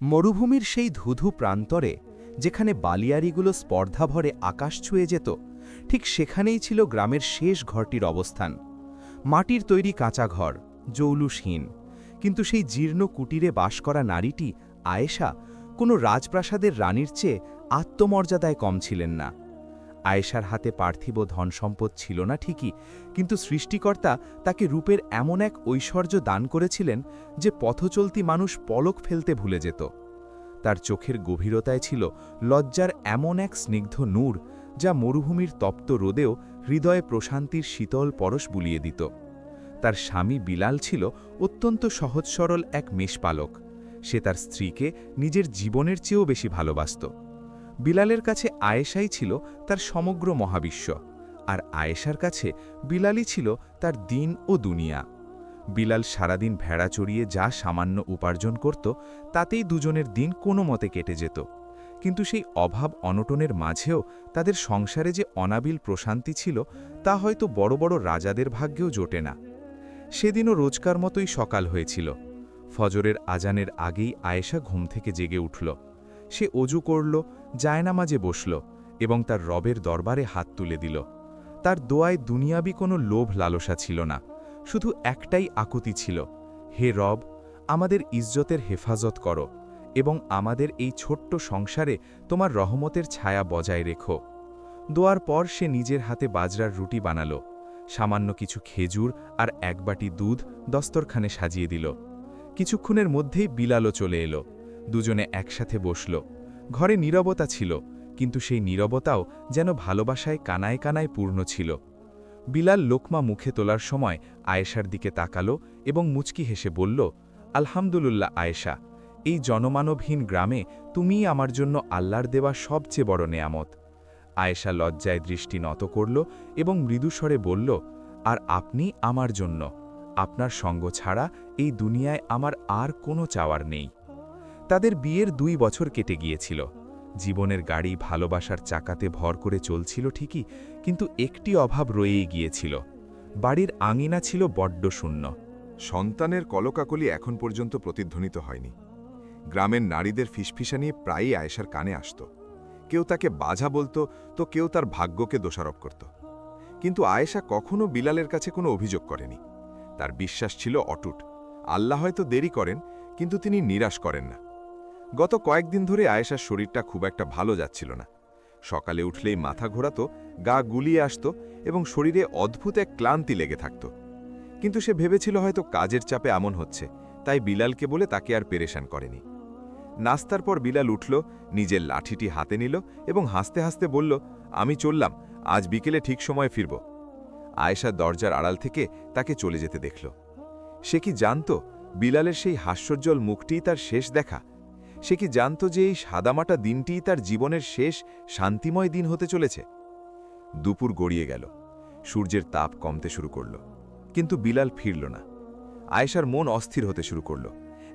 মরুভূমির সেই ধুধু প্রান্তরে যেখানে বালিয়াড়িগুলো স্পর্ধাভরে আকাশ ছুঁয়ে যেত, ঠিক সেখানেই ছিল গ্রামের শেষ ঘরটির অবস্থান। মাটির তৈরি কাঁচা ঘর, জৌলুসহীন, কিন্তু সেই জীর্ণ কুটিরে বাস করা নারীটি আয়েশা কোনো রাজপ্রাসাদের রানীর চেয়ে আত্মমর্যাদায় কম ছিলেন না। আয়েশার হাতে পার্থিব ধনসম্পদ ছিল না ঠিকই, কিন্তু সৃষ্টিকর্তা তাকে রূপের এমন এক ঐশ্বর্য দান করেছিলেন যে পথচলতি মানুষ পলক ফেলতে ভুলে যেত। তার চোখের গভীরতায় ছিল লজ্জার এমন এক স্নিগ্ধ নূর, যা মরুভূমির তপ্ত রোদেও হৃদয়ে প্রশান্তির শীতল পরশ বুলিয়ে দিত। তার স্বামী বিলাল ছিল অত্যন্ত সহজ সরল এক মেষপালক। সে তার স্ত্রীকে নিজের জীবনের চেয়েও বেশি ভালোবাসত। বিলালের কাছে আয়েশাই ছিল তার সমগ্র মহাবিশ্ব, আর আয়েশার কাছে বিলালই ছিল তার দিন ও দুনিয়া। বিলাল সারাদিন ভেড়া চড়িয়ে যা সামান্য উপার্জন করত, তাতেই দুজনের দিন কোনো মতে কেটে যেত। কিন্তু সেই অভাব অনটনের মাঝেও তাদের সংসারে যে অনাবিল প্রশান্তি ছিল, তা হয়তো বড় বড় রাজাদের ভাগ্যেও জোটে না। সেদিনও রোজকার মতোই সকাল হয়েছিল। ফজরের আজানের আগেই আয়েশা ঘুম থেকে জেগে উঠল। সে অজু করল, জায়নামাজে বসল এবং তার রবের দরবারে হাত তুলে দিল। তার দোয়ায় দুনিয়াবি কোনো লোভ লালসা ছিল না, শুধু একটাই আকুতি ছিল, হে রব, আমাদের ইজ্জতের হেফাজত করো এবং আমাদের এই ছোট্ট সংসারে তোমার রহমতের ছায়া বজায় রেখো। দোয়ার পর সে নিজের হাতে বাজরার রুটি বানালো, সামান্য কিছু খেজুর আর এক বাটি দুধ দস্তরখানে সাজিয়ে দিল। কিছুক্ষণের মধ্যেই বিলালও চলে এলো। দুজনে একসাথে বসল। ঘরে নীরবতা ছিল, কিন্তু সেই নীরবতাও যেন ভালোবাসায় কানায় কানায় পূর্ণ ছিল। বিলাল লোকমা মুখে তোলার সময় আয়েশার দিকে তাকালো এবং মুচকি হেসে বলল, আলহামদুলিল্লাহ আয়েশা, এই জনমানবহীন গ্রামে তুমিই আমার জন্য আল্লাহর দেওয়া সবচেয়ে বড় নেয়ামত। আয়েশা লজ্জায় দৃষ্টি নত করল এবং মৃদুস্বরে বলল, আর আপনি আমার জন্য, আপনার সঙ্গ ছাড়া এই দুনিয়ায় আমার আর কোনো চাওয়ার নেই। তাদের বিয়ের 2 বছর কেটে গিয়েছিল। জীবনের গাড়ি ভালোবাসার চাকাতে ভর করে চলছিল ঠিকই, কিন্তু একটি অভাব রয়েই গিয়েছিল। বাড়ির আঙিনা ছিল বড্ড শূন্য। সন্তানের কলকাকলি এখন পর্যন্ত প্রতিধ্বনিত হয়নি। গ্রামের নারীদের ফিসফিসানি প্রায়ই আয়েশার কানে আসত। কেউ তাকে বাঝা বলতো, তো কেউ তার ভাগ্যকে দোষারোপ করত। কিন্তু আয়েশা কখনো বিলালের কাছে কোনো অভিযোগ করেনি। তার বিশ্বাস ছিল অটুট। আল্লাহ হয়তো দেরি করেন, কিন্তু তিনি নিরাশ করেন না। গত কয়েকদিন ধরে আয়েশার শরীরটা খুব একটা ভালো যাচ্ছিল না। সকালে উঠলেই মাথা ঘোরাতো, গা গুলিয়ে আসত এবং শরীরে অদ্ভুত এক ক্লান্তি লেগে থাকত। কিন্তু সে ভেবেছিল হয়তো কাজের চাপে এমন হচ্ছে, তাই বিলালকে বলে তাকে আর পেরেশান করেনি। নাস্তার পর বিলাল উঠল, নিজের লাঠিটি হাতে নিল এবং হাসতে হাসতে বলল, আমি চললাম, আজ বিকেলে ঠিক সময় ফিরব। আয়েশা দরজার আড়াল থেকে তাকে চলে যেতে দেখল। সে কি জানত বিলালের সেই হাস্যোজ্জ্বল মুখটিই তার শেষ দেখা? সে কি জানত যে এই সাদামাটা দিনটিই তার জীবনের শেষ শান্তিময় দিন হতে চলেছে? দুপুর গড়িয়ে গেল, সূর্যের তাপ কমতে শুরু করল, কিন্তু বিলাল ফিরল না। আয়েশার মন অস্থির হতে শুরু করল।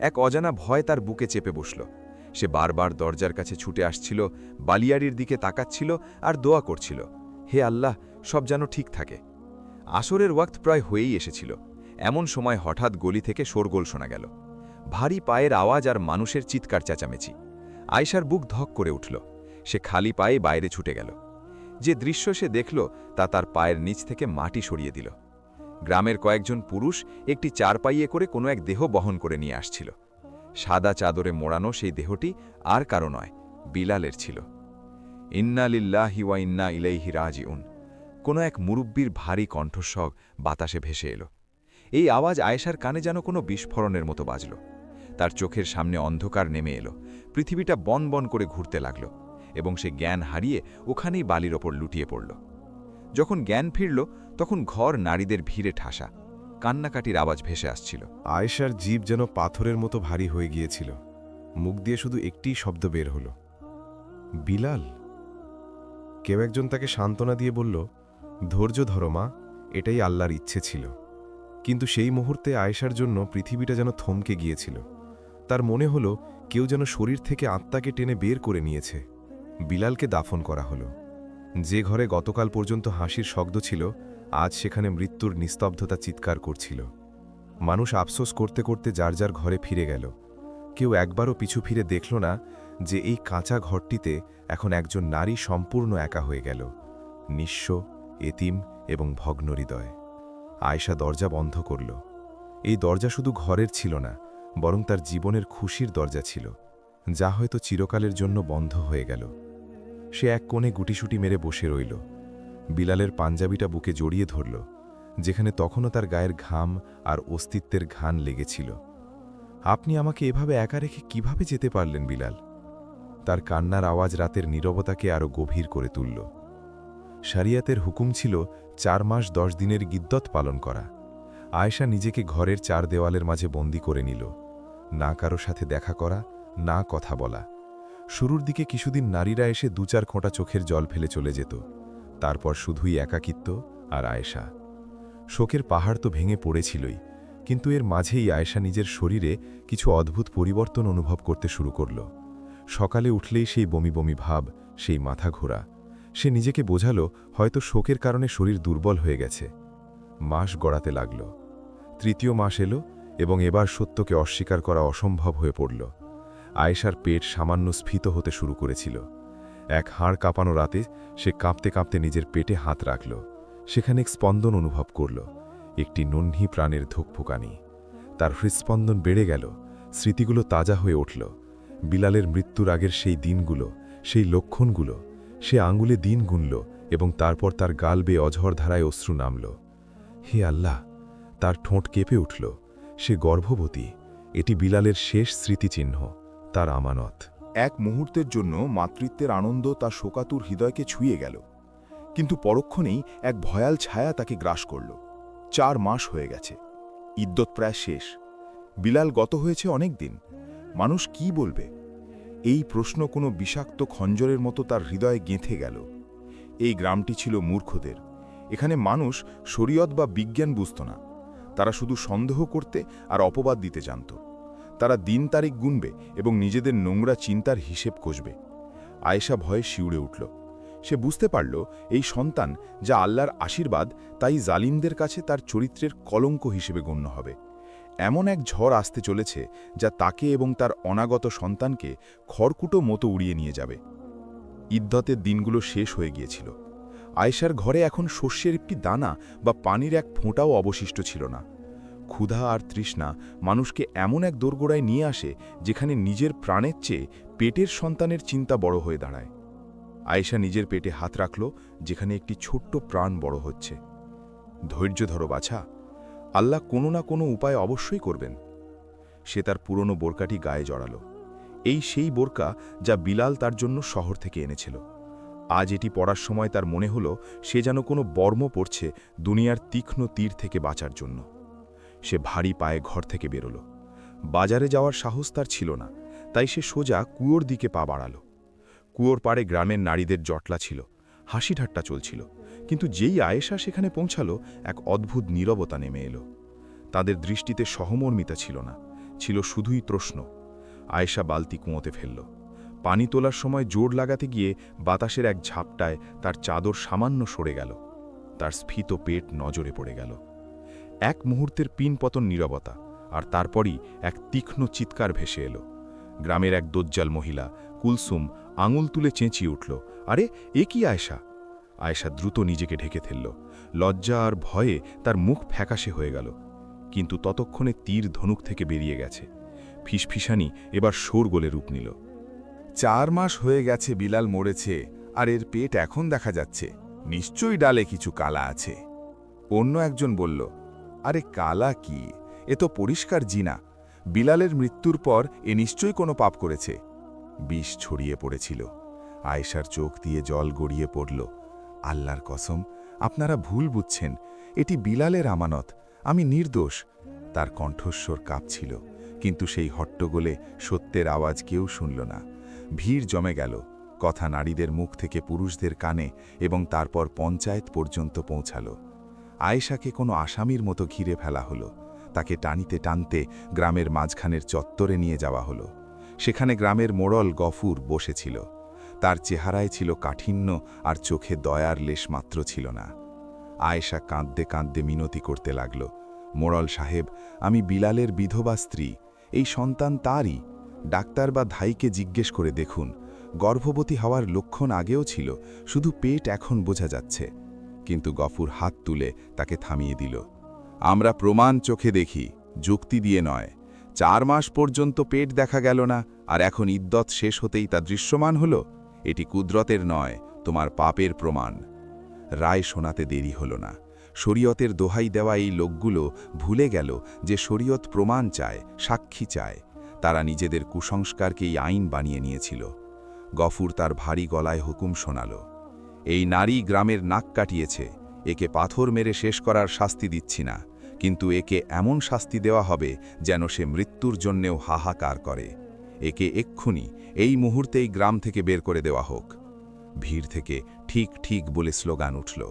এক অজানা ভয় তার বুকে চেপে বসল। সে বারবার দরজার কাছে ছুটে আসছিল, বালিয়াড়ির দিকে তাকাচ্ছিল আর দোয়া করছিল, হে আল্লাহ, সব যেন ঠিক থাকে। আসরের ওয়াক্ত প্রায় হয়েই এসেছিল। এমন সময় হঠাৎ গলি থেকে শোরগোল শোনা গেল। ভারী পায়ের আওয়াজ আর মানুষের চিৎকার চেঁচামেচি। আয়েশার বুক ধক করে উঠল। সে খালি পায়ে বাইরে ছুটে গেল। যে দৃশ্য সে দেখল তা তার পায়ের নিচ থেকে মাটি সরিয়ে দিল। গ্রামের কয়েকজন পুরুষ একটি চারপাইয়ে করে কোনো এক দেহ বহন করে নিয়ে আসছিল। সাদা চাদরে মোড়ানো সেই দেহটি আর কারো নয়, বিলালের ছিল। ইন্না লিল্লাহি ওয়া ইন্না ইলাইহি রাজিউন। কোনো এক মুরব্বির ভারী কণ্ঠস্বর বাতাসে ভেসে এলো। এই আওয়াজ আয়েশার কানে যেন কোনো বিস্ফোরণের মতো বাজল। তার চোখের সামনে অন্ধকার নেমে এলো, পৃথিবীটা বন বন করে ঘুরতে লাগল এবং সে জ্ঞান হারিয়ে ওখানেই বালির ওপর লুটিয়ে পড়ল। যখন জ্ঞান ফিরল, তখন ঘর নারীদের ভিড়ে ঠাসা, কান্নাকাটির আওয়াজ ভেসে আসছিল। আয়েশার জীব যেন পাথরের মতো ভারী হয়ে গিয়েছিল। মুখ দিয়ে শুধু একটিই শব্দ বের হল, বিলাল। কেউ একজন তাকে সান্ত্বনা দিয়ে বলল, ধৈর্য ধরো মা, এটাই আল্লাহর ইচ্ছে ছিল। কিন্তু সেই মুহূর্তে আয়েশার জন্য পৃথিবীটা যেন থমকে গিয়েছিল। তার মনে হলো কেউ যেন শরীর থেকে আত্মাকে টেনে বের করে নিয়েছে। বিলালকে দাফন করা হলো। যে ঘরে গতকাল পর্যন্ত হাসির শব্দ ছিল, আজ সেখানে মৃত্যুর নিস্তব্ধতা চিৎকার করছিল। মানুষ আফসোস করতে করতে যার যার ঘরে ফিরে গেল। কেউ একবারও পিছু ফিরে দেখল না যে এই কাঁচা ঘরটিতে এখন একজন নারী সম্পূর্ণ একা হয়ে গেল, নিঃস্ব, এতিম এবং ভগ্ন হৃদয়। আয়েশা দরজা বন্ধ করল। এই দরজা শুধু ঘরের ছিল না, বরং তার জীবনের খুশির দরজা ছিল, যা হয়তো চিরকালের জন্য বন্ধ হয়ে গেল। সে এক কোণে গুটিসুটি মেরে বসে রইল। বিলালের পাঞ্জাবিটা বুকে জড়িয়ে ধরল, যেখানে তখনও তার গায়ের ঘাম আর অস্তিত্বের ঘান লেগেছিল। আপনি আমাকে এভাবে একা রেখে কিভাবে যেতে পারলেন বিলাল? তার কান্নার আওয়াজ রাতের নীরবতাকে আরও গভীর করে তুলল। শরিয়াতের হুকুম ছিল 4 মাস 10 দিনের গিদ্দত পালন করা। আয়েশা নিজেকে ঘরের 4 দেওয়ালের মাঝে বন্দি করে নিল, না কারো সাথে দেখা করা, না কথা বলা। শুরুর দিকে কিছুদিন নারীরা এসে 2-4 খোঁটা চোখের জল ফেলে চলে যেত, তারপর শুধুই একাকিত্ব আর আয়েশা। শোকের পাহাড় তো ভেঙে পড়েছিলই, কিন্তু এর মাঝেই আয়েশা নিজের শরীরে কিছু অদ্ভুত পরিবর্তন অনুভব করতে শুরু করল। সকালে উঠলেই সেই বমি বমি ভাব, সেই মাথা ঘোরা। সে নিজেকে বোঝালো হয়তো শোকের কারণে শরীর দুর্বল হয়ে গেছে। মাস গড়াতে লাগল। 3য় মাস এলো এবং এবার সত্যকে অস্বীকার করা অসম্ভব হয়ে পড়ল। আয়েশার পেট সামান্য স্ফীত হতে শুরু করেছিল। এক হাড় কাঁপানো রাতে সে কাঁপতে কাঁপতে নিজের পেটে হাত রাখল। সেখানে এক স্পন্দন অনুভব করল, একটি নন্হি প্রাণের ধুকফুকানি। তার হৃৎস্পন্দন বেড়ে গেল, স্মৃতিগুলো তাজা হয়ে উঠল। বিলালের মৃত্যুর আগের সেই দিনগুলো, সেই লক্ষণগুলো। সে আঙুলে দিন গুনল এবং তারপর তার গাল বেয়ে অঝর ধারায় অশ্রু নামল। হে আল্লাহ! তার ঠোঁট কেঁপে উঠল। সে গর্ভবতী। এটি বিলালের শেষ স্মৃতিচিহ্ন, তার আমানত। এক মুহূর্তের জন্য মাতৃত্বের আনন্দ তার শোকাতুর হৃদয়কে ছুঁয়ে গেল, কিন্তু পরক্ষণেই এক ভয়াল ছায়া তাকে গ্রাস করল। 4 মাস হয়ে গেছে, ইদ্যত প্রায় শেষ। বিলাল গত হয়েছে অনেক দিন। মানুষ কি বলবে? এই প্রশ্ন কোনো বিষাক্ত খঞ্জরের মতো তার হৃদয়ে গেঁথে গেল। এই গ্রামটি ছিল মূর্খদের। এখানে মানুষ শরীয়ত বা বিজ্ঞান বুঝত না। তারা শুধু সন্দেহ করতে আর অপবাদ দিতে জানত। তারা দিন তারিখ গুনবে এবং নিজেদের নোংরা চিন্তার হিসেব কষবে। আয়েশা ভয়ে শিউরে উঠল। সে বুঝতে পারল এই সন্তান যা আল্লাহর আশীর্বাদ, তাই জালিমদের কাছে তার চরিত্রের কলঙ্ক হিসেবে গণ্য হবে। এমন এক ঝড় আসতে চলেছে যা তাকে এবং তার অনাগত সন্তানকে খড়কুটো মতো উড়িয়ে নিয়ে যাবে। ইদ্যতের দিনগুলো শেষ হয়ে গিয়েছিল। আয়েশার ঘরে এখন শস্যের একটি দানা বা পানির এক ফোঁটাও অবশিষ্ট ছিল না। ক্ষুধা আর তৃষ্ণা মানুষকে এমন এক দোরগোড়ায় নিয়ে আসে যেখানে নিজের প্রাণের চেয়ে পেটের সন্তানের চিন্তা বড় হয়ে দাঁড়ায়। আয়েশা নিজের পেটে হাত রাখল, যেখানে একটি ছোট্ট প্রাণ বড় হচ্ছে। ধৈর্য ধরো বাছা, আল্লাহ কোনো না কোনো উপায় অবশ্যই করবেন। সে তার পুরনো বোরকাটি গায়ে জড়াল। এই সেই বোরকা যা বিলাল তার জন্য শহর থেকে এনেছিল। আজ এটি পড়ার সময় তার মনে হল সে যেন কোনো বর্ম পড়ছে দুনিয়ার তীক্ষ্ণ তীর থেকে বাঁচার জন্য। সে ভারী পায়ে ঘর থেকে বেরোল। বাজারে যাওয়ার সাহস তার ছিল না, তাই সে সোজা কুয়োর দিকে পা বাড়াল। কুয়োর পাড়ে গ্রামের নারীদের জটলা ছিল, হাসি ঠাট্টা চলছিল, কিন্তু যেই আয়েশা সেখানে পৌঁছালো এক অদ্ভুত নীরবতা নেমে এলো। তাদের দৃষ্টিতে সহমর্মিতা ছিল না, ছিল শুধুই প্রশ্ন। আয়েশা বালতি কুয়োতে ফেলল। পানি তোলার সময় জোর লাগাতে গিয়ে বাতাসের এক ঝাপটায় তার চাদর সামান্য সরে গেল। তার স্ফীত পেট নজরে পড়ে গেল। এক মুহূর্তের পিনপতন নীরবতা, আর তারপরই এক তীক্ষ্ণ চিৎকার ভেসে এলো। গ্রামের এক দজ্জাল মহিলা কুলসুম আঙুল তুলে চেঁচিয়ে উঠল, আরে এ কি আয়েশা? আয়েশা দ্রুত নিজেকে ঢেকে ফেলল। লজ্জা আর ভয়ে তার মুখ ফ্যাকাশে হয়ে গেল, কিন্তু ততক্ষণে তীর ধনুক থেকে বেরিয়ে গেছে। ফিসফিসানি এবার শোরগোলে রূপ নিল। 4 মাস হয়ে গেছে বিলাল মরেছে, আর এর পেট এখন দেখা যাচ্ছে। নিশ্চয়ই ডালে কিছু কালা আছে। অন্য একজন বলল, আরে কালা কি? এ তো পরিষ্কার জিনা। বিলালের মৃত্যুর পর এ নিশ্চয়ই কোনো পাপ করেছে। বিষ ছড়িয়ে পড়েছিল। আয়েশার চোখ দিয়ে জল গড়িয়ে পড়ল। আল্লাহর কসম, আপনারা ভুল বুঝছেন। এটি বিলালের আমানত। আমি নির্দোষ। তার কণ্ঠস্বর কাঁপছিল, কিন্তু সেই হট্টগোলে সত্যের আওয়াজ কেউ শুনল না। ভিড় জমে গেল। কথা নারীদের মুখ থেকে পুরুষদের কানে এবং তারপর পঞ্চায়েত পর্যন্ত পৌঁছাল। আয়েশাকে কোনো আসামির মতো ঘিরে ফেলা হলো। তাকে টানিতে টানতে গ্রামের মাঝখানের চত্বরে নিয়ে যাওয়া হলো। সেখানে গ্রামের মোড়ল গফুর বসেছিল। তার চেহারায় ছিল কাঠিন্য, আর চোখে দয়ার লেশ মাত্র ছিল না। আয়েশা কাঁদতে কাঁদতে মিনতি করতে লাগল, মোড়ল সাহেব, আমি বিলালের বিধবা স্ত্রী। এই সন্তান তারই। ডাক্তার বা ধাইকে জিজ্ঞেস করে দেখুন, গর্ভবতী হওয়ার লক্ষণ আগেও ছিল, শুধু পেট এখন বোঝা যাচ্ছে। কিন্তু গফুর হাত তুলে তাকে থামিয়ে দিল। আমরা প্রমাণ চোখে দেখি, যুক্তি দিয়ে নয়। 4 মাস পর্যন্ত পেট দেখা গেল না, আর এখন ইদ্যত শেষ হতেই তা দৃশ্যমান হল। এটি কুদরতের নয়, তোমার পাপের প্রমাণ। রায় শোনাতে দেরি হল না। শরীয়তের দোহাই দেওয়া এই লোকগুলো ভুলে গেল যে শরীয়ত প্রমাণ চায়, সাক্ষী চায়। তারা নিজেদের কুসংস্কারকেই আইন বানিয়ে নিয়েছিল। গফুর তার ভারী গলায় হুকুম শোনাল, এই নারী গ্রামের নাক কাটিয়েছে, একে পাথর মেরে শেষ করার শাস্তি দিচ্ছি না, কিন্তু একে এমন শাস্তি দেওয়া হবে যেন সে মৃত্যুর জন্যেও হাহাকার করে। একে এক্ষুনি এই মুহূর্তেই গ্রাম থেকে বের করে দেওয়া হোক। ভিড় থেকে ঠিক ঠিক বলে স্লোগান উঠল।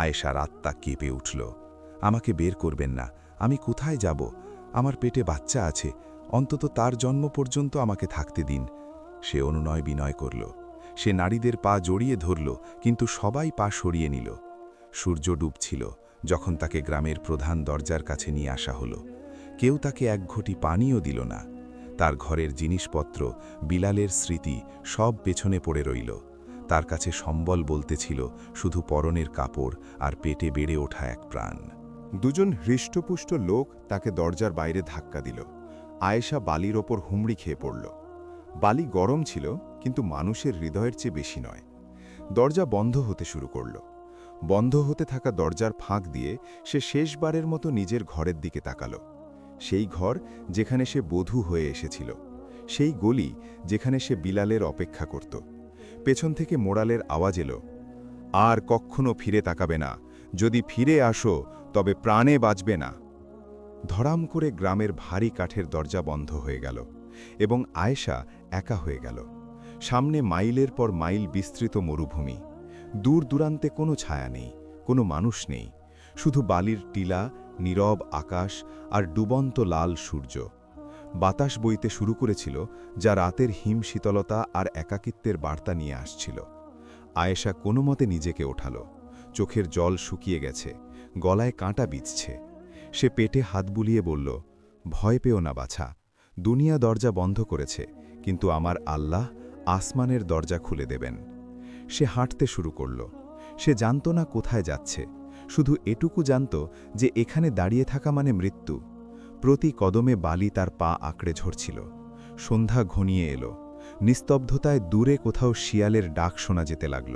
আয়েশার আত্মা কেঁপে উঠল। আমাকে বের করবেন না, আমি কোথায় যাব? আমার পেটে বাচ্চা আছে, অন্তত তার জন্ম পর্যন্ত আমাকে থাকতে দিন। সে অনুনয় বিনয় করল। সে নারীদের পা জড়িয়ে ধরল, কিন্তু সবাই পা সরিয়ে নিল। সূর্য ডুবছিল যখন তাকে গ্রামের প্রধান দরজার কাছে নিয়ে আসা হলো। কেউ তাকে এক ঘটি পানিও দিল না। তার ঘরের জিনিসপত্র, বিলালের স্মৃতি সব পেছনে পড়ে রইল। তার কাছে সম্বল বলতে ছিল শুধু পরনের কাপড় আর পেটে বেড়ে ওঠা এক প্রাণ। দুজন হৃষ্টপুষ্ট লোক তাকে দরজার বাইরে ধাক্কা দিল। আয়েশা বালির ওপর হুমড়ি খেয়ে পড়ল। বালি গরম ছিল, কিন্তু মানুষের হৃদয়ের চেয়ে বেশি নয়। দরজা বন্ধ হতে শুরু করল। বন্ধ হতে থাকা দরজার ফাঁক দিয়ে সে শেষবারের মতো নিজের ঘরের দিকে তাকাল। সেই ঘর যেখানে সে বধূ হয়ে এসেছিল, সেই গলি যেখানে সে বিলালের অপেক্ষা করত। পেছন থেকে মোড়ালের আওয়াজ এলো, আর কখনো ফিরে তাকাবে না, যদি ফিরে আসো তবে প্রাণে বাঁচবে না। ধরাম করে গ্রামের ভারী কাঠের দরজা বন্ধ হয়ে গেল এবং আয়েশা একা হয়ে গেল। সামনে মাইলের পর মাইল বিস্তৃত মরুভূমি। দূর দূরান্তে কোনো ছায়া নেই, কোনো মানুষ নেই, শুধু বালির টিলা, নীরব আকাশ আর ডুবন্ত লাল সূর্য। বাতাস বইতে শুরু করেছিল, যা রাতের হিম শীতলতা আর একাকিত্বের বার্তা নিয়ে আসছিল। আয়েশা কোনো মতে নিজেকে ওঠাল। চোখের জল শুকিয়ে গেছে, গলায় কাঁটা বিঁধছে। সে পেটে হাত বুলিয়ে বলল, ভয় পেও না বাছা, দুনিয়া দরজা বন্ধ করেছে, কিন্তু আমার আল্লাহ আসমানের দরজা খুলে দেবেন। সে হাঁটতে শুরু করল। সে জানত না কোথায় যাচ্ছে, শুধু এটুকু জানত যে এখানে দাঁড়িয়ে থাকা মানে মৃত্যু। প্রতি কদমে বালি তার পা আঁকড়ে ঝরছিল। সন্ধ্যা ঘনিয়ে এলো। নিস্তব্ধতায় দূরে কোথাও শিয়ালের ডাক শোনা যেতে লাগল।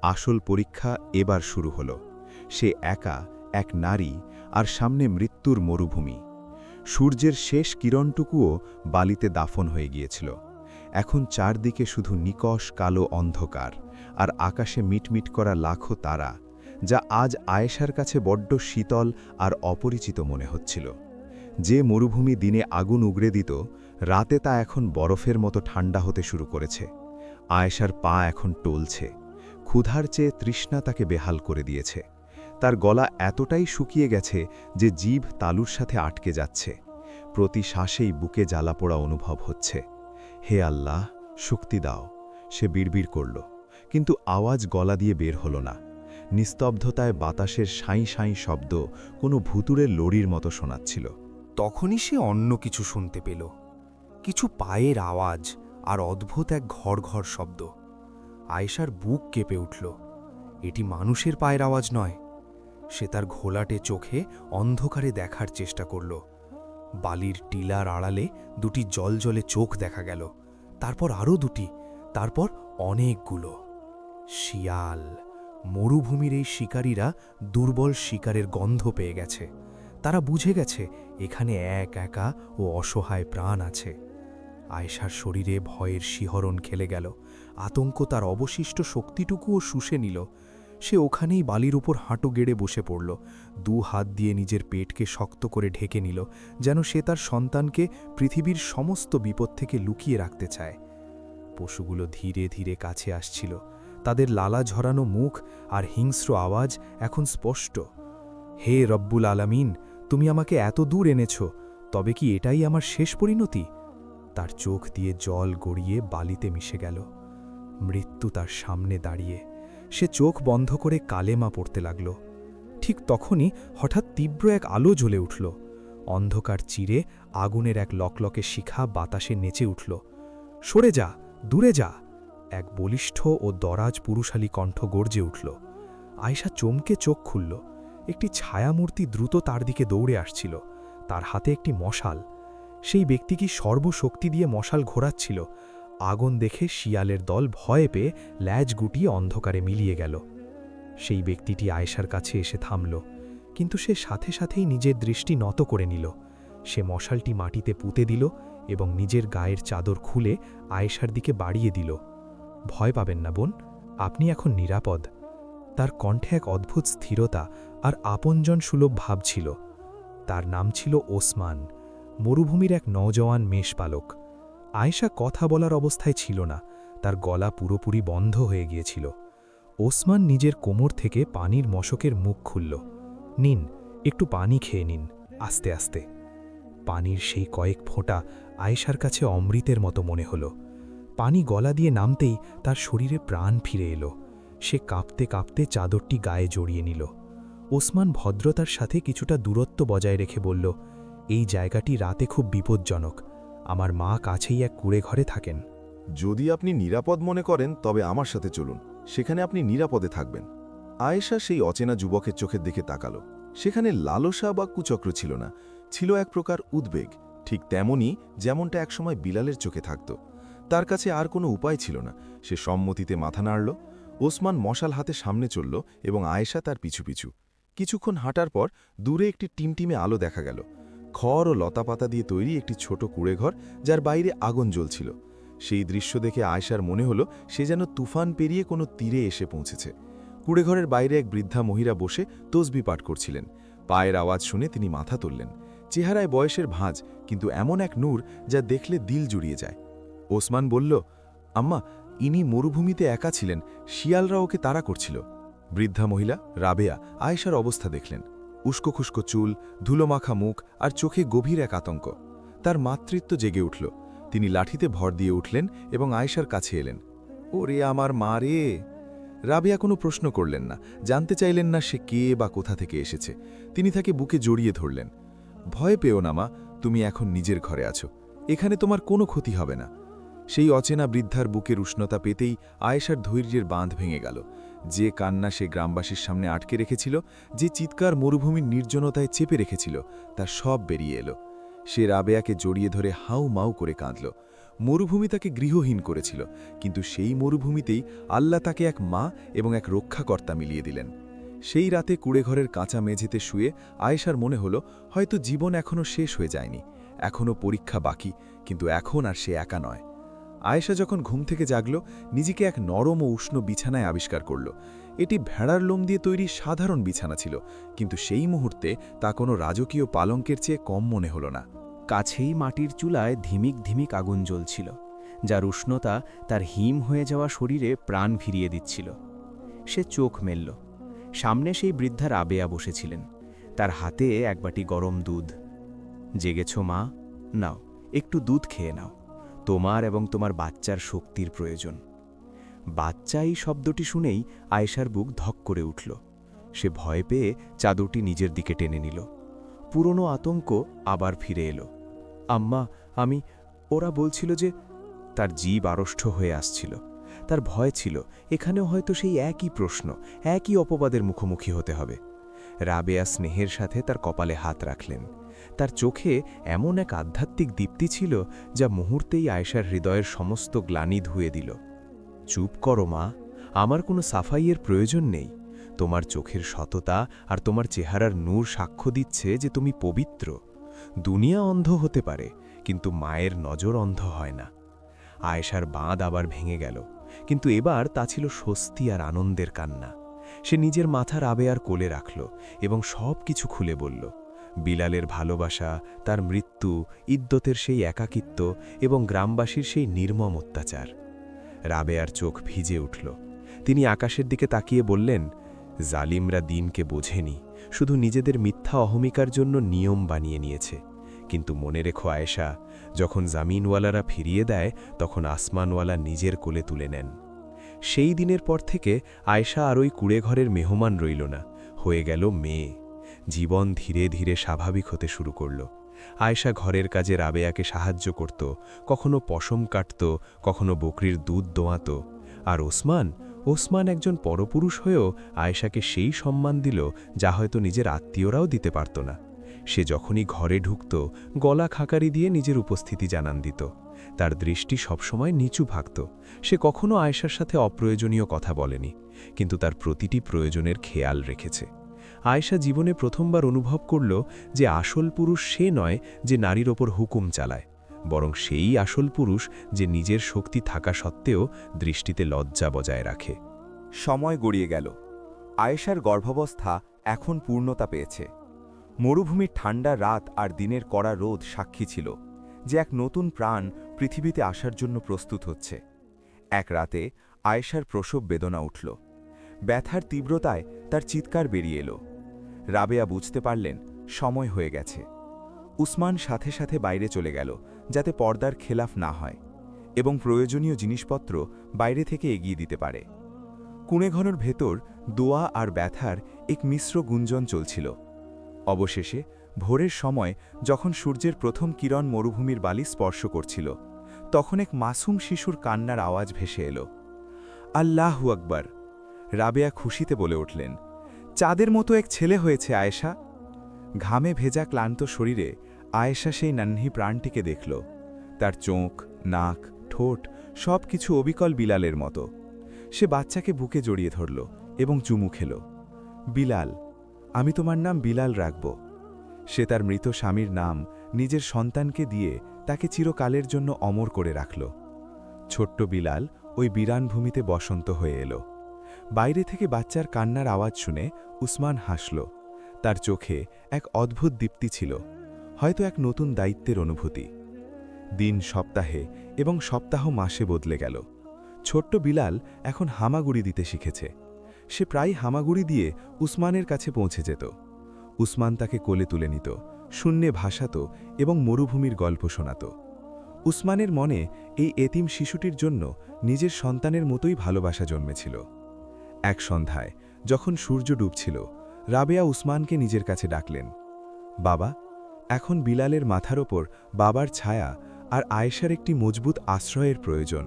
আসল পরীক্ষা এবার শুরু হল। সে একা, এক নারী, আর সামনে মৃত্যুর মরুভূমি। সূর্যের শেষ কিরণটুকুও বালিতে দাফন হয়ে গিয়েছিল। এখন চারদিকে শুধু নিকষ কালো অন্ধকার, আর আকাশে মিটমিট করা লাখো তারা, যা আজ আয়েশার কাছে বড্ড শীতল আর অপরিচিত মনে হচ্ছিল। যে মরুভূমি দিনে আগুন উগড়ে দিত, রাতে তা এখন বরফের মতো ঠান্ডা হতে শুরু করেছে। আয়েশার পা এখন টলছে। ক্ষুধার চেয়ে তৃষ্ণা তাকে বেহাল করে দিয়েছে। তার গলা এতটাই শুকিয়ে গেছে যে জিভ তালুর সাথে আটকে যাচ্ছে। প্রতি শ্বাসেই বুকে জ্বালাপোড়া অনুভব হচ্ছে। হে আল্লাহ, শক্তি দাও, সে বিড়বিড় করল, কিন্তু আওয়াজ গলা দিয়ে বের হল না। নিস্তব্ধতায় বাতাসের সাঁই সাঁই শব্দ কোনো ভুতুরের লড়ির মতো শোনাচ্ছিল। তখনই সে অন্য কিছু শুনতে পেল, কিছু পায়ের আওয়াজ আর অদ্ভুত এক ঘর ঘর শব্দ। আয়েশার বুক কেঁপে উঠল। এটি মানুষের পায়ের আওয়াজ নয়। সে তার ঘোলাটে চোখে অন্ধকারে দেখার চেষ্টা করল। বালির টিলার আড়ালে দুটি জলজলে চোখ দেখা গেল, তারপর আরও দুটি, তারপর অনেকগুলো। শিয়াল। মরুভূমির এই শিকারীরা দুর্বল শিকারের গন্ধ পেয়ে গেছে। তারা বুঝে গেছে এখানে এক একা ও অসহায় প্রাণ আছে। আয়েশার শরীরে ভয়ের শিহরণ খেলে গেল। আতঙ্ক তার অবশিষ্ট শক্তিটুকুও শুষে নিল। সে ওখানেই বালির উপর হাঁটু গেড়ে বসে পড়ল। 2 হাত দিয়ে নিজের পেটকে শক্ত করে ঢেকে নিল, যেন সে তার সন্তানকে পৃথিবীর সমস্ত বিপদ থেকে লুকিয়ে রাখতে চায়। পশুগুলো ধীরে ধীরে কাছে আসছিল। তাদের লালা ঝরানো মুখ আর হিংস্র আওয়াজ এখন স্পষ্ট। হে রব্বুল আলামিন, তুমি আমাকে এত দূর এনেছ, তবে কি এটাই আমার শেষ পরিণতি? তার চোখ দিয়ে জল গড়িয়ে বালিতে মিশে গেল। মৃত্যু তার সামনে দাঁড়িয়ে। সে চোখ বন্ধ করে কালেমা পড়তে লাগল। ঠিক তখনই হঠাৎ তীব্র এক আলো জ্বলে উঠল। অন্ধকার চিরে আগুনের এক লকলকে শিখা বাতাসে নেচে উঠল। সরে যা, দূরে যা! এক বলিষ্ঠ ও দরাজ পুরুষালী কণ্ঠ গর্জে উঠল। আয়েশা চমকে চোখ খুলল। একটি ছায়ামূর্তি দ্রুত তার দিকে দৌড়ে আসছিল, তার হাতে একটি মশাল। সেই ব্যক্তি কি সর্বশক্তি দিয়ে মশাল ঘোরাচ্ছিল। আগুন দেখে শিয়ালের দল ভয়ে পেয়ে ল্যাজ গুটিয়ে অন্ধকারে মিলিয়ে গেল। সেই ব্যক্তিটি আয়েশার কাছে এসে থামল, কিন্তু সে সাথে সাথেই নিজের দৃষ্টি নত করে নিল। সে মশালটি মাটিতে পুঁতে দিল এবং নিজের গায়ের চাদর খুলে আয়েশার দিকে বাড়িয়ে দিল। ভয় পাবেন না বোন, আপনি এখন নিরাপদ। তার কণ্ঠে এক অদ্ভুত স্থিরতা আর আপনজন সুলভ ভাব ছিল। তার নাম ছিল ওসমান, মরুভূমির এক নওজওয়ান মেষপালক। আয়েশা কথা বলার অবস্থায় ছিল না, তার গলা পুরোপুরি বন্ধ হয়ে গিয়েছিল। ওসমান নিজের কোমর থেকে পানির মশকের মুখ খুলল। নিন, একটু পানি খেয়ে নিন, আস্তে আস্তে। পানির সেই কয়েক ফোঁটা আয়েশার কাছে অমৃতের মতো মনে হল। পানি গলা দিয়ে নামতেই তার শরীরে প্রাণ ফিরে এলো। সে কাঁপতে কাঁপতে চাদরটি গায়ে জড়িয়ে নিল। ওসমান ভদ্রতার সাথে কিছুটা দূরত্ব বজায় রেখে বলল, এই জায়গাটি রাতে খুব বিপজ্জনক। আমার মা কাছেই এক কুঁড়ে ঘরে থাকেন। যদি আপনি নিরাপদ মনে করেন তবে আমার সাথে চলুন, সেখানে আপনি নিরাপদে থাকবেন। আয়েশা সেই অচেনা যুবকের চোখের দিকে তাকালো। সেখানে লালসা বা কুচক্র ছিল না, ছিল এক প্রকার উদ্বেগ, ঠিক তেমনই যেমনটা একসময় বিলালের চোখে থাকত। তার কাছে আর কোনো উপায় ছিল না, সে সম্মতিতে মাথা নাড়ল। ওসমান মশাল হাতে সামনে চলল এবং আয়েশা তার পিছু পিছু। কিছুক্ষণ হাঁটার পর দূরে একটি টিমটিমে আলো দেখা গেল। খড় ও লতাপাতা দিয়ে তৈরি একটি ছোট কুঁড়েঘর, যার বাইরে আগুন জ্বলছিল। সেই দৃশ্য দেখে আয়েশার মনে হলো সে যেন তুফান পেরিয়ে কোনো তীরে এসে পৌঁছেছে। কুঁড়েঘরের বাইরে এক বৃদ্ধা মহিলা বসে তসবিহ পাঠ করছিলেন। পায়ের আওয়াজ শুনে তিনি মাথা তুললেন। চেহারায় বয়সের ভাঁজ, কিন্তু এমন এক নূর যা দেখলে দিল জুড়িয়ে যায়। ওসমান বলল, আম্মা, ইনি মরুভূমিতে একা ছিলেন, শিয়ালরা ওকে তাড়া করছিল। বৃদ্ধা মহিলা রাবেয়া আয়েশার অবস্থা দেখলেন। উস্কো খুস্কো চুল, ধুলোমাখা মুখ আর চোখে গভীর এক আতঙ্ক। তার মাতৃত্ব জেগে উঠল। তিনি লাঠিতে ভর দিয়ে উঠলেন এবং আয়েশার কাছে এলেন। ওরে আমার মা রে! রাবেয়া কোনো প্রশ্ন করলেন না, জানতে চাইলেন না সে কে বা কোথা থেকে এসেছে। তিনি তাকে বুকে জড়িয়ে ধরলেন। ভয় পেও না মা, তুমি এখন নিজের ঘরে আছো, এখানে তোমার কোনো ক্ষতি হবে না। সেই অচেনা বৃদ্ধার বুকের উষ্ণতা পেতেই আয়েশার ধৈর্যের বাঁধ ভেঙে গেল। যে কান্না সে গ্রামবাসীর সামনে আটকে রেখেছিল, যে চিৎকার মরুভূমির নির্জনতায় চেপে রেখেছিল, তার সব বেরিয়ে এলো। সে রাবেয়াকে জড়িয়ে ধরে হাউ মাউ করে কাঁদল। মরুভূমি তাকে গৃহহীন করেছিল, কিন্তু সেই মরুভূমিতেই আল্লাহ তাকে এক মা এবং এক রক্ষাকর্তা মিলিয়ে দিলেন। সেই রাতে কুঁড়েঘরের কাঁচা মেঝেতে শুয়ে আয়েশার মনে হলো হয়তো জীবন এখনও শেষ হয়ে যায়নি, এখনও পরীক্ষা বাকি, কিন্তু এখন আর সে একা নয়। আয়েশা যখন ঘুম থেকে জাগল, নিজেকে এক নরম ও উষ্ণ বিছানায় আবিষ্কার করল। এটি ভেড়ার লোম দিয়ে তৈরি সাধারণ বিছানা ছিল, কিন্তু সেই মুহূর্তে তা কোনো রাজকীয় পালঙ্কের চেয়ে কম মনে হল না। কাছেই মাটির চুলায় ধিমিক ধিমিক আগুন জ্বলছিল, যার উষ্ণতা তার হিম হয়ে যাওয়া শরীরে প্রাণ ফিরিয়ে দিচ্ছিল। সে চোখ মেলল। সামনে সেই বৃদ্ধা রাবেয়া বসেছিলেন, তার হাতে এক বাটি গরম দুধ। জেগেছ মা? নাও, একটু দুধ খেয়ে নাও, তোমার এবং তোমার বাচ্চার শক্তির প্রয়োজন। বাচ্চা এই শব্দটি শুনেই আয়েশার বুক ধক করে উঠল। সে ভয় পেয়ে চাদরটি নিজের দিকে টেনে নিল। পুরনো আতঙ্ক আবার ফিরে এলো। আম্মা, ওরা বলছিল যে... তার জিভ আড়ষ্ট হয়ে আসছিল। তার ভয় ছিল এখানেও হয়তো সেই একই প্রশ্ন, একই অপবাদের মুখোমুখি হতে হবে। রাবেয়া স্নেহের সাথে তার কপালে হাত রাখলেন। তার চোখে এমন এক আধ্যাত্মিক দীপ্তি ছিল যা মুহূর্তেই আয়েশার হৃদয়ের সমস্ত গ্লানি ধুয়ে দিল। চুপ করো মা, আমার কোনো সাফাইয়ের প্রয়োজন নেই। তোমার চোখের সততা আর তোমার চেহারার নূর সাক্ষ্য দিচ্ছে যে তুমি পবিত্র। দুনিয়া অন্ধ হতে পারে, কিন্তু মায়ের নজর অন্ধ হয় না। আয়েশার বাঁধ আবার ভেঙে গেল, কিন্তু এবার তা ছিল স্বস্তি আর আনন্দের কান্না। সে নিজের মাথা রাবেয়ার কোলে রাখল এবং সব কিছু খুলে বলল। বিলালের ভালোবাসা, তার মৃত্যু, ইদ্দতের সেই একাকিত্ব এবং গ্রামবাসীর সেই নির্মম অত্যাচার। রাবেয়ার চোখ ভিজে উঠল। তিনি আকাশের দিকে তাকিয়ে বললেন, জালিমরা দিনকে বোঝেনি, শুধু নিজেদের মিথ্যা অহমিকার জন্য নিয়ম বানিয়ে নিয়েছে। কিন্তু মনে রেখো আয়েশা, যখন জামিনওয়ালারা ফিরিয়ে দেয়, তখন আসমানওয়ালা নিজের কোলে তুলে নেন। সেই দিনের পর থেকে আয়েশা আর ওই কুঁড়েঘরের মেহমান রইল না, হয়ে গেল মেয়ে। জীবন ধীরে ধীরে স্বাভাবিক হতে শুরু করল। আয়েশা ঘরের কাজে রাবেয়াকে সাহায্য করত, কখনো পশম কাটত, কখনো বকরির দুধ দোয়াত। আর ওসমান একজন পরপুরুষ হয়েও আয়েশাকে সেই সম্মান দিল যা হয়তো নিজের আত্মীয়রাও দিতে পারত না। সে যখনই ঘরে ঢুকত গলা খাকারি দিয়ে নিজের উপস্থিতি জানান দিত। তার দৃষ্টি সবসময় নিচু ভাগত। সে কখনো আয়েশার সাথে অপ্রয়োজনীয় কথা বলেনি, কিন্তু তার প্রতিটি প্রয়োজনের খেয়াল রেখেছে। আয়েশা জীবনে প্রথমবার অনুভব করল যে আসল পুরুষ সে নয় যে নারীর ওপর হুকুম চালায়, বরং সেই আসল পুরুষ যে নিজের শক্তি থাকা সত্ত্বেও দৃষ্টিতে লজ্জা বজায় রাখে। সময় গড়িয়ে গেল। আয়েশার গর্ভাবস্থা এখন পূর্ণতা পেয়েছে। মরুভূমির ঠান্ডা রাত আর দিনের কড়া রোদ সাক্ষী ছিল যে এক নতুন প্রাণ পৃথিবীতে আসার জন্য প্রস্তুত হচ্ছে। এক রাতে আয়েশার প্রসব বেদনা উঠল। ব্যথার তীব্রতায় তার চিৎকার বেরিয়ে এলো। রাবেয়া বুঝতে পারলেন সময় হয়ে গেছে। উসমান সাথে সাথে বাইরে চলে গেল যাতে পর্দার খেলাফ না হয় এবং প্রয়োজনীয় জিনিসপত্র বাইরে থেকে এগিয়ে দিতে পারে। কুঁড়েঘরের ভেতর দোয়া আর ব্যথার এক মিশ্র গুঞ্জন চলছিল। অবশেষে ভোরের সময় যখন সূর্যের প্রথম কিরণ মরুভূমির বালি স্পর্শ করছিল, তখন এক মাসুম শিশুর কান্নার আওয়াজ ভেসে এলো। আল্লাহু আকবার! রাবেয়া খুশিতে বলে উঠলেন, চাঁদের মতো এক ছেলে হয়েছে আয়েশা। ঘামে ভেজা ক্লান্ত শরীরে আয়েশা সেই নান্হি প্রাণটিকে দেখল। তার চোখ, নাক, ঠোঁট সব কিছু অবিকল বিলালের মতো। সে বাচ্চাকে বুকে জড়িয়ে ধরল এবং চুমু খেল। বিলাল, আমি তোমার নাম বিলাল রাখব। সে তার মৃত স্বামীর নাম নিজের সন্তানকে দিয়ে তাকে চিরকালের জন্য অমর করে রাখল। ছোট্ট বিলাল ওই বিরান ভূমিতে বসন্ত হয়ে এলো। বাইরে থেকে বাচ্চার কান্নার আওয়াজ শুনে উসমান হাসল। তার চোখে এক অদ্ভুত দীপ্তি ছিল, হয়তো এক নতুন দায়িত্বের অনুভূতি। দিন সপ্তাহে এবং সপ্তাহ মাসে বদলে গেল। ছোট্ট বিলাল এখন হামাগুড়ি দিতে শিখেছে। সে প্রায় হামাগুড়ি দিয়ে উসমানের কাছে পৌঁছে যেত। উসমান তাকে কোলে তুলে নিত, শূন্যে ভাসাত এবং মরুভূমির গল্প শোনাত। উসমানের মনে এই এতিম শিশুটির জন্য নিজের সন্তানের মতোই ভালোবাসা জন্মেছিল। এক সন্ধ্যায় যখন সূর্য ডুবছিল, রাবেয়া উসমানকে নিজের কাছে ডাকলেন। বাবা, এখন বিলালের মাথার ওপর বাবার ছায়া আর আয়েশার একটি মজবুত আশ্রয়ের প্রয়োজন।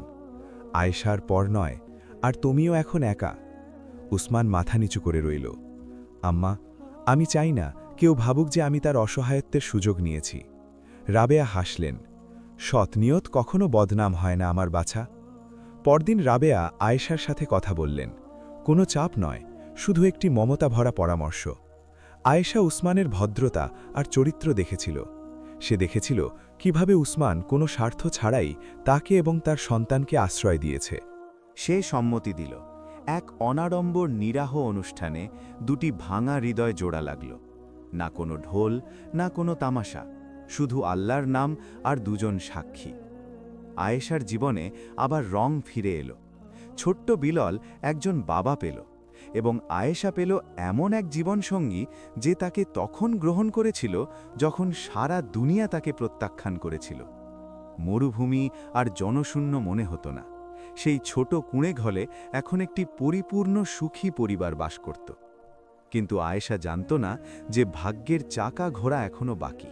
আয়েশার পর নয়, আর তুমিও এখন একা। উসমান মাথা নিচু করে রইল। আম্মা, আমি চাই না কেউ ভাবুক যে আমি তার অসহায়ত্বের সুযোগ নিয়েছি। রাবেয়া হাসলেন। সৎনিয়ত কখনো বদনাম হয় না আমার বাছা। পরদিন রাবেয়া আয়েশার সাথে কথা বললেন। কোনো চাপ নয়, শুধু একটি মমতা ভরা পরামর্শ। আয়েশা উসমানের ভদ্রতা আর চরিত্র দেখেছিল। সে দেখেছিল কিভাবে উসমান কোনো স্বার্থ ছাড়াই তাকে এবং তার সন্তানকে আশ্রয় দিয়েছে। সে সম্মতি দিল। এক অনাড়ম্বর নিরাহ অনুষ্ঠানে দুটি ভাঙা হৃদয় জোড়া লাগল। না কোনো ঢোল, না কোনো তামাশা, শুধু আল্লাহর নাম আর দুজন সাক্ষী। আয়েশার জীবনে আবার রং ফিরে এলো। ছোট্ট বিলাল একজন বাবা পেল, এবং আয়েশা পেল এমন এক জীবনসঙ্গী যে তাকে তখন গ্রহণ করেছিল যখন সারা দুনিয়া তাকে প্রত্যাখ্যান করেছিল। মরুভূমি আর জনশূন্য মনে হতো না। সেই ছোট কুঁড়েঘরে এখন একটি পরিপূর্ণ সুখী পরিবার বাস করত। কিন্তু আয়েশা জানত না যে ভাগ্যের চাকা ঘোরা এখনো বাকি।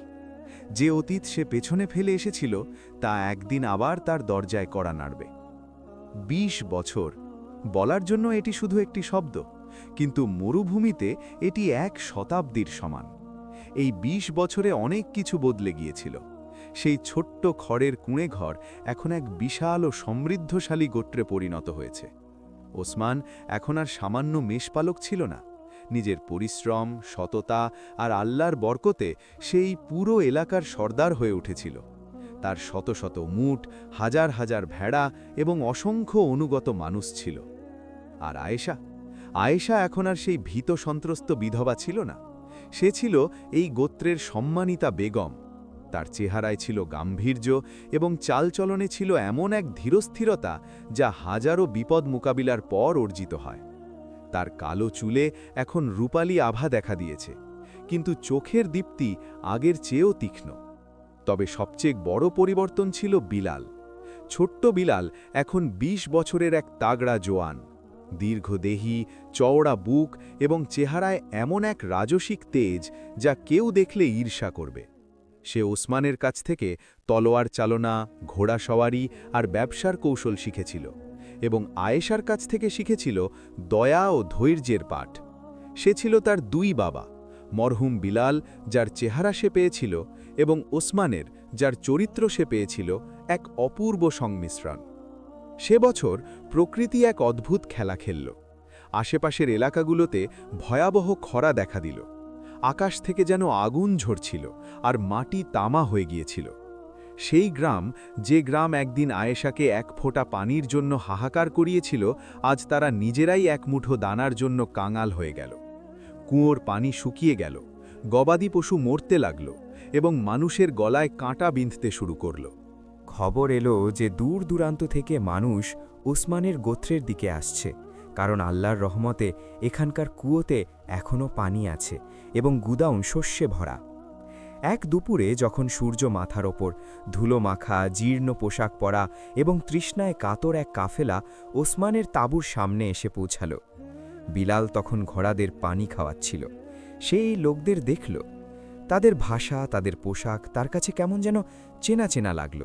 যে অতীত সে পেছনে ফেলে এসেছিল তা একদিন আবার তার দরজায় কড়া নাড়বে। ২০ বছর বলার জন্য এটি শুধু একটি শব্দ, কিন্তু মরুভূমিতে এটি ১ শতাব্দীর সমান। এই ২০ বছরে অনেক কিছু বদলে গিয়েছিল। সেই ছোট্ট খড়ের কুঁড়েঘর এখন এক বিশাল ও সমৃদ্ধশালী গোত্রে পরিণত হয়েছে। ওসমান এখন আর সামান্য মেষপালক ছিল না। নিজের পরিশ্রম, সততা আর আল্লাহর বরকতে সেই পুরো এলাকার সর্দার হয়ে উঠেছিল। তার শত শত মুঠ, হাজার হাজার ভেড়া এবং অসংখ্য অনুগত মানুষ ছিল। আর আয়েশা এখন আর সেই ভীত সন্ত্রস্ত বিধবা ছিল না। সে ছিল এই গোত্রের সম্মানিতা বেগম। তার চেহারায় ছিল গাম্ভীর্য এবং চালচলনে ছিল এমন এক ধীরস্থিরতা যা হাজারো বিপদ মোকাবিলার পর অর্জিত হয়। তার কালো চুলে এখন রূপালী আভা দেখা দিয়েছে, কিন্তু চোখের দীপ্তি আগের চেয়েও তীক্ষ্ণ। তবে সবচেয়ে বড় পরিবর্তন ছিল বিলাল। ছোট্ট বিলাল এখন ২০ বছরের এক তাগড়া জোয়ান। দীর্ঘদেহী, চওড়া বুক এবং চেহারায় এমন এক রাজসিক তেজ যা কেউ দেখলে ঈর্ষা করবে। সে ওসমানের কাছ থেকে তলোয়ার চালনা, ঘোড়া সওয়ারি আর ব্যবসার কৌশল শিখেছিল এবং আয়েশার কাছ থেকে শিখেছিল দয়া ও ধৈর্যের পাঠ। সে ছিল তার দুই বাবা, মরহুম বিলাল যার চেহারা সে পেয়েছিল এবং ওসমানের যার চরিত্র সে পেয়েছিল, এক অপূর্ব সংমিশ্রণ। সে বছর প্রকৃতি এক অদ্ভুত খেলা খেলল। আশেপাশের এলাকাগুলোতে ভয়াবহ খরা দেখা দিল। আকাশ থেকে যেন আগুন ঝরছিল আর মাটি তামা হয়ে গিয়েছিল। সেই গ্রাম, যে গ্রাম একদিন আয়েশাকে এক ফোঁটা পানির জন্য হাহাকার করিয়েছিল, আজ তারা নিজেরাই এক মুঠো দানার জন্য কাঙাল হয়ে গেল। কুয়োর পানি শুকিয়ে গেল, গবাদি পশু মরতে লাগল এবং মানুষের গলায় কাঁটা বিঁধতে শুরু করল। খবর এলো যে দূর দূরান্ত থেকে মানুষ ওসমানের গোত্রের দিকে আসছে, কারণ আল্লাহর রহমতে এখানকার কুয়োতে এখনও পানি আছে এবং গুদাউন শস্যে ভরা। এক দুপুরে যখন সূর্য মাথার ওপর, ধুলো মাখা, জীর্ণ পোশাক পরা এবং তৃষ্ণায় কাতর এক কাফেলা ওসমানের তাঁবুর সামনে এসে পৌঁছাল। বিলাল তখন ঘোড়াদের পানি খাওয়াচ্ছিল। সেই লোকদের দেখল। তাদের ভাষা, তাদের পোশাক তার কাছে কেমন যেন চেনা চেনা লাগল।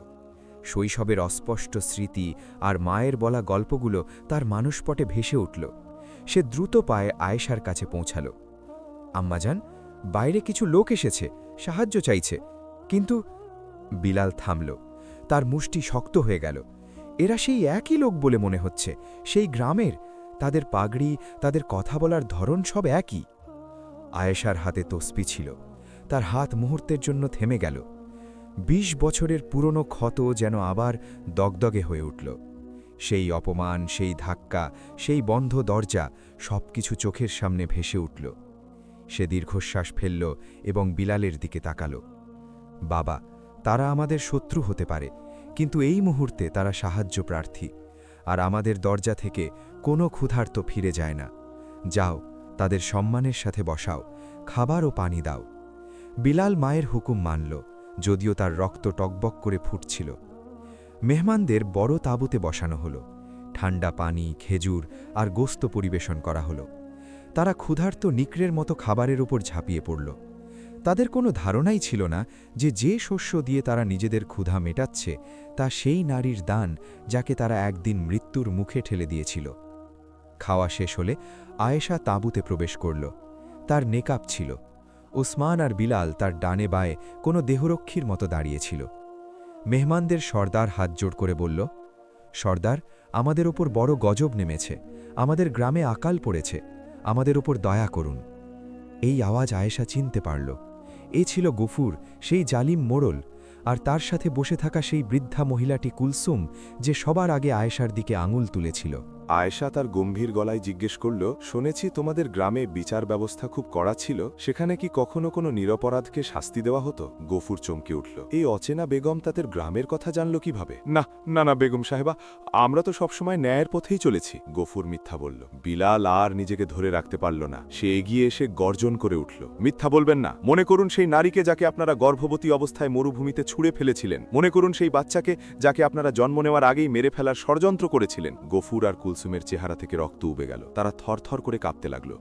শৈশবের অস্পষ্ট স্মৃতি আর মায়ের বলা গল্পগুলো তার মানসপটে ভেসে উঠল। সে দ্রুত পায়ে আয়েশার কাছে পৌঁছাল। আম্মাজান, বাইরে কিছু লোক এসেছে, সাহায্য চাইছে। কিন্তু বিলাল থামল। তার মুষ্টি শক্ত হয়ে গেল। এরা সেই একই লোক বলে মনে হচ্ছে, সেই গ্রামের। তাদের পাগড়ি, তাদের কথা বলার ধরন সব একই। আয়েশার হাতে তসবি ছিল। তার হাত মুহূর্তের জন্য থেমে গেল। ২০ বছরের পুরনো ক্ষত যেন আবার দগদগে হয়ে উঠল। সেই অপমান, সেই ধাক্কা, সেই বন্ধ দরজা, সবকিছু চোখের সামনে ভেসে উঠল। সে দীর্ঘশ্বাস ফেলল এবং বিলালের দিকে তাকাল। বাবা, তারা আমাদের শত্রু হতে পারে, কিন্তু এই মুহূর্তে তারা সাহায্য প্রার্থী, আর আমাদের দরজা থেকে কোনো ক্ষুধার্ত ফিরে যায় না। যাও, তাদের সম্মানের সাথে বসাও, খাবার ও পানি দাও। বিলাল মায়ের হুকুম মানল, যদিও তার রক্ত টকবক করে ফুটছিল। মেহমানদের বড় তাঁবুতে বসানো হলো। ঠান্ডা পানি, খেজুর আর গোস্ত পরিবেশন করা হলো। তারা ক্ষুধার্ত নিকড়ের মতো খাবারের উপর ঝাঁপিয়ে পড়ল। তাদের কোনো ধারণাই ছিল না যে শস্য দিয়ে তারা নিজেদের ক্ষুধা মেটাচ্ছে তা সেই নারীর দান যাকে তারা একদিন মৃত্যুর মুখে ঠেলে দিয়েছিল। খাওয়া শেষ হলে আয়েশা তাঁবুতে প্রবেশ করল। তার নেকাব ছিল। ওসমান আর বিলাল তার ডানে বায়ে কোনো দেহরক্ষীর মতো দাঁড়িয়েছিল। মেহমানদের সর্দার হাত জোড় করে বলল, সর্দার, আমাদের ওপর বড় গজব নেমেছে, আমাদের গ্রামে আকাল পড়েছে, আমাদের ওপর দয়া করুন। এই আওয়াজ আয়েশা চিনতে পারল। এ ছিল গফুর, সেই জালিম মোড়ল, আর তার সাথে বসে থাকা সেই বৃদ্ধা মহিলাটি কুলসুম, যে সবার আগে আয়েশার দিকে আঙুল তুলেছিল। আয়েশা তার গম্ভীর গলায় জিজ্ঞেস করল, শুনেছি তোমাদের গ্রামে বিচার ব্যবস্থা খুব কড়া ছিল, সেখানে কি কখনো কোনো নিরপরাধকে শাস্তি দেওয়া হতো? গফুর চমকে উঠল। এই অচেনা বেগম তাদের গ্রামের কথা জানল কিভাবে? না না না বেগম সাহেবা, আমরা তো সবসময় ন্যায়ের পথেই চলেছি। গফুর মিথ্যা বলল। বিলাল আর নিজেকে ধরে রাখতে পারল না। সে এগিয়ে এসে গর্জন করে উঠল, মিথ্যা বলবেন না। মনে করুন সেই নারীকে যাকে আপনারা গর্ভবতী অবস্থায় মরুভূমিতে ছুঁড়ে ফেলেছিলেন। মনে করুন সেই বাচ্চাকে যাকে আপনারা জন্ম নেওয়ার আগেই মেরে ফেলার ষড়যন্ত্র করেছিলেন। গফুর আর কুলসুমের চেহারা থেকে রক্ত উবে গেল। তারা থরথর করে কাঁপতে লাগলো।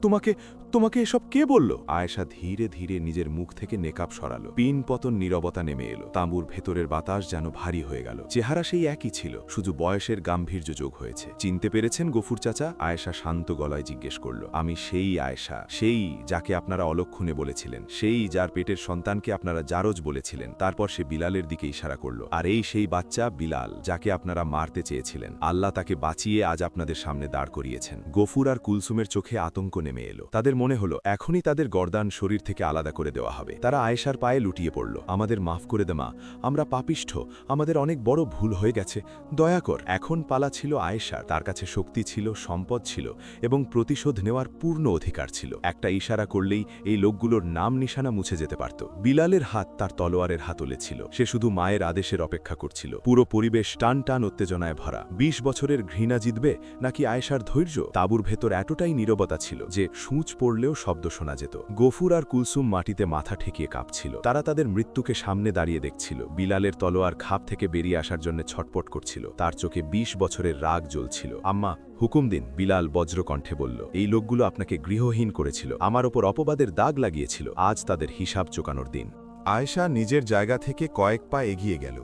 তোমাকে এসব কে বলল? আয়েশা ধীরে ধীরে নিজের মুখ থেকে নেকাব সরালো। পিন পতন নীরবতা নেমে এলো। তাঁবুর ভেতরের বাতাস যেন ভারী হয়ে গেল। চেহারা সেই একই ছিল, শুধু বয়সের গাম্ভীর্য যোগ হয়েছে। চিনতে পেরেছেন গফুর চাচা? আয়েশা শান্ত গলায় জিজ্ঞেস করল। আমি সেই আয়েশা, সেই যাকে আপনারা অলক্ষণে বলেছিলেন, সেই যার পেটের সন্তানকে আপনারা জারজ বলেছিলেন। তারপর সে বিলালের দিকে ইশারা করল। আর এই সেই বাচ্চা বিলাল, যাকে আপনারা মারতে চেয়েছিলেন। আল্লাহ তাকে বাঁচিয়ে আজ আপনাদের সামনে দাঁড় করিয়েছেন। গফুর আর কুলসুমের চোখে আতঙ্ক নেমে এলো। তাদের মনে হলো এখনই তাদের গর্দান শরীর থেকে আলাদা করে দেওয়া হবে। তারা আয়েশার পায়ে লুটিয়ে পড়ল। আমাদের মাফ করে দে মা, আমরা পাপিষ্ঠ, আমাদের অনেক বড় ভুল হয়ে গেছে, দয়া কর। এখন পালা ছিল আয়েশার। তার কাছে শক্তি ছিল, সম্পদ ছিল এবং প্রতিশোধ নেওয়ার পূর্ণ অধিকার ছিল। একটা ইশারা করলেই এই লোকগুলোর নাম নিশানা মুছে যেতে পারত। বিলালের হাত তার তলোয়ারের হাতলে ছিল। সে শুধু মায়ের আদেশের অপেক্ষা করছিল। পুরো পরিবেশ টান টান উত্তেজনায় ভরা। ২০ বছরের ঘৃণা জিতবে নাকি আয়েশার ধৈর্য? তাঁবুর ভেতর এতটাই নীরবতা ছিল যে সূঁচ পড়লেও শব্দ শোনা যেত। গফুর আর কুলসুম মাটিতে মাথা ঠেকিয়ে কাঁপছিল। তারা তাদের মৃত্যুকে সামনে দাঁড়িয়ে দেখছিল। বিলালের তলোয়ার খাপ থেকে বেরিয়ে আসার জন্য ছটপট করছিল। তার চোখে ২০ বছরের রাগ জ্বলছিল। আম্মা, হুকুম দিন, বিলাল বজ্রকণ্ঠে বলল। এই লোকগুলো আপনাকে গৃহহীন করেছিল, আমার ওপর অপবাদের দাগ লাগিয়েছিল। আজ তাদের হিসাব চোকানোর দিন। আয়েশা নিজের জায়গা থেকে কয়েক পা এগিয়ে গেল।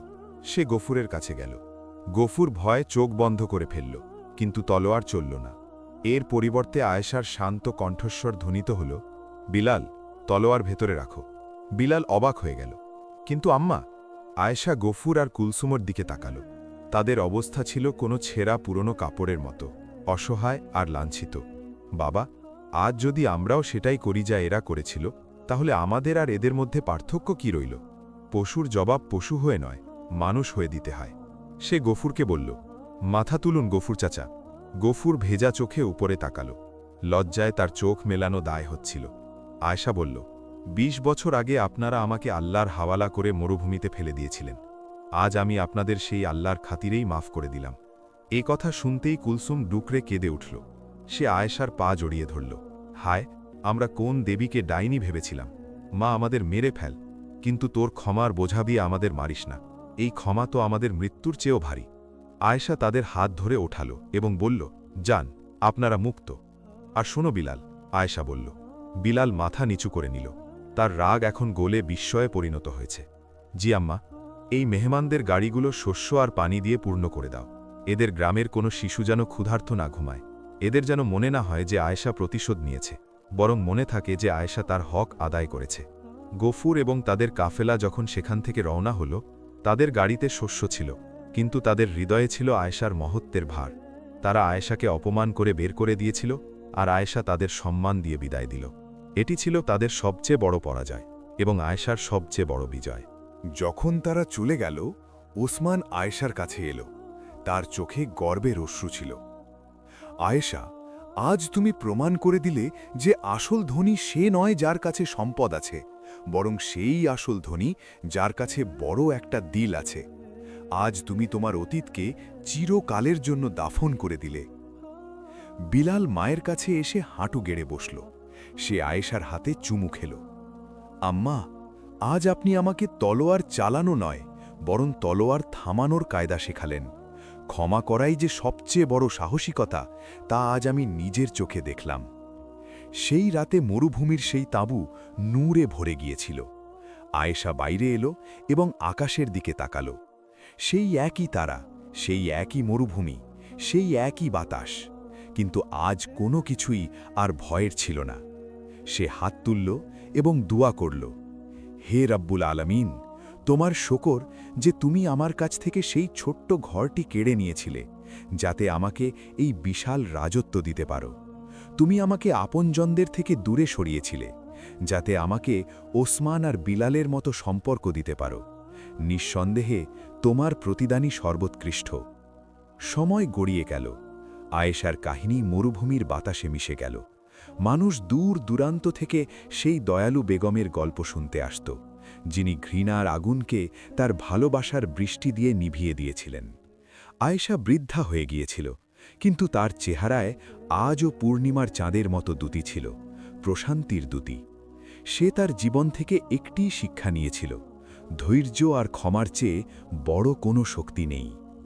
সে গফুরের কাছে গেল। গফুর ভয়ে চোখ বন্ধ করে ফেলল, কিন্তু তলোয়ার চলল না। এর পরিবর্তে আয়েশার শান্ত কণ্ঠস্বর ধ্বনিত হল, বিলাল, তলোয়ার ভেতরে রাখো। বিলাল অবাক হয়ে গেল। কিন্তু আম্মা। আয়েশা গফুর আর কুলসুমর দিকে তাকাল। তাদের অবস্থা ছিল কোনো ছেঁড়া পুরনো কাপড়ের মতো, অসহায় আর লাঞ্ছিত। বাবা, আজ যদি আমরাও সেটাই করি যা এরা করেছিল, তাহলে আমাদের আর এদের মধ্যে পার্থক্য কি রইল? পশুর জবাব পশু হয়ে নয়, মানুষ হয়ে দিতে হয়। সে গফুরকে বলল, মাথা তুলুন গফুর চাচা। গফুর ভেজা চোখে উপরে তাকাল। লজ্জায় তার চোখ মেলানো দায় হচ্ছিল। আয়েশা বলল, ২০ বছর আগে আপনারা আমাকে আল্লাহর হাওয়ালা করে মরুভূমিতে ফেলে দিয়েছিলেন। আজ আমি আপনাদের সেই আল্লাহর খাতিরেই মাফ করে দিলাম। এ কথা শুনতেই কুলসুম ডুকরে কেঁদে উঠল। সে আয়েশার পা জড়িয়ে ধরল। হায়, আমরা কোন দেবীকে ডাইনি ভেবেছিলাম। মা, আমাদের মেরে ফেল, কিন্তু তোর ক্ষমার বোঝা দিয়ে আমাদের মারিস না। এই ক্ষমা তো আমাদের মৃত্যুর চেয়েও ভারী। আয়েশা তাদের হাত ধরে ওঠাল এবং বলল, যান, আপনারা মুক্ত। আর শোনো বিলাল, আয়েশা বলল। বিলাল মাথা নিচু করে নিল। তার রাগ এখন গোলে বিস্ময়ে পরিণত হয়েছে। জি আম্মা, এই মেহমানদের গাড়িগুলো শস্য আর পানি দিয়ে পূর্ণ করে দাও। এদের গ্রামের কোনো শিশু যেন ক্ষুধার্ত না ঘুমায়। এদের যেন মনে না হয় যে আয়েশা প্রতিশোধ নিয়েছে, বরং মনে থাকে যে আয়েশা তার হক আদায় করেছে। গফুর এবং তাদের কাফেলা যখন সেখান থেকে রওনা হল, তাদের গাড়িতে শস্য ছিল, কিন্তু তাদের হৃদয়ে ছিল আয়েশার মহত্বের ভার। তারা আয়েশাকে অপমান করে বের করে দিয়েছিল, আর আয়েশা তাদের সম্মান দিয়ে বিদায় দিল। এটি ছিল তাদের সবচেয়ে বড় পরাজয় এবং আয়েশার সবচেয়ে বড় বিজয়। যখন তারা চলে গেল, ওসমান আয়েশার কাছে এলো। তার চোখে গর্বের অশ্রু ছিল। আয়েশা, আজ তুমি প্রমাণ করে দিলে যে আসল ধনী সে নয় যার কাছে সম্পদ আছে, বরং সেই আসল ধনী যার কাছে বড় একটা দিল আছে। আজ তুমি তোমার অতীতকে চিরকালের জন্য দাফন করে দিলে। বিলাল মায়ের কাছে এসে হাঁটু গেড়ে বসল। সে আয়েশার হাতে চুমু খেল। আম্মা, আজ আপনি আমাকে তলোয়ার চালানো নয়, বরং তলোয়ার থামানোর কায়দা শেখালেন। ক্ষমা করাই যে সবচেয়ে বড় সাহসিকতা, তা আজ আমি নিজের চোখে দেখলাম। সেই রাতে মরুভূমির সেই তাঁবু নূরে ভরে গিয়েছিল। আয়েশা বাইরে এলো এবং আকাশের দিকে তাকাল। সেই একই তারা, সেই একই মরুভূমি, সেই একই বাতাস, কিন্তু আজ কোনো কিছুই আর ভয়ের ছিল না। সে হাত তুলল এবং দোয়া করল, হে রব্বুল আলামিন, তোমার শকর যে তুমি আমার কাছ থেকে সেই ছোট্ট ঘরটি কেড়ে নিয়েছিলে, যাতে আমাকে এই বিশাল রাজত্ব দিতে পারো। তুমি আমাকে আপনজনদের থেকে দূরে সরিয়েছিলে, যাতে আমাকে ওসমান আর বিলালের মতো সম্পর্ক দিতে পারো। নিঃসন্দেহে তোমার প্রতিদানই সর্বোৎকৃষ্ট। সময় গড়িয়ে গেল। আয়েশার কাহিনী মরুভূমির বাতাসে মিশে গেল। মানুষ দূর দূরান্ত থেকে সেই দয়ালু বেগমের গল্প শুনতে আসত, যিনি ঘৃণার আগুনকে তার ভালোবাসার বৃষ্টি দিয়ে নিভিয়ে দিয়েছিলেন। আয়েশা বৃদ্ধা হয়ে গিয়েছিল, কিন্তু তার চেহারায় আজও পূর্ণিমার চাঁদের মতো দ্যুতি ছিল, প্রশান্তির দ্যুতি। সে তার জীবন থেকে একটি শিক্ষা নিয়েছিল, ধৈর্য আর ক্ষমার চেয়ে বড় কোনো শক্তি নেই।